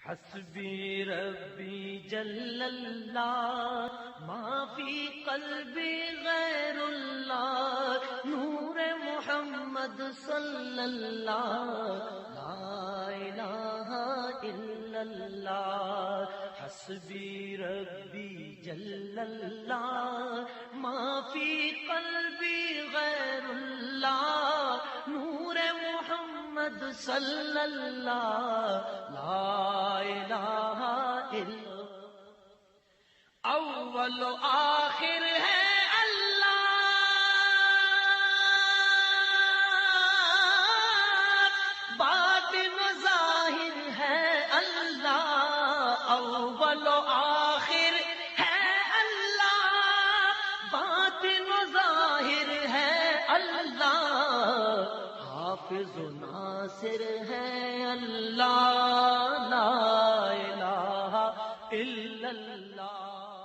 حسبی ربی جل اللہ ما فی قلبی غیر اللہ نور محمد صلی اللہ لا الہ الا اللہ حسبی ربی جل اللہ ما فی قلبی غیر اللہ نور محمد صلی اللہ لا الہ الا اول و آخر ہے اللہ باطن و ظاہر ہے اللہ اول و آخر ہے اللہ باطن و ظاہر ہے اللہ حافظ و ناصر ہے اللہ لا الہ الا اللہ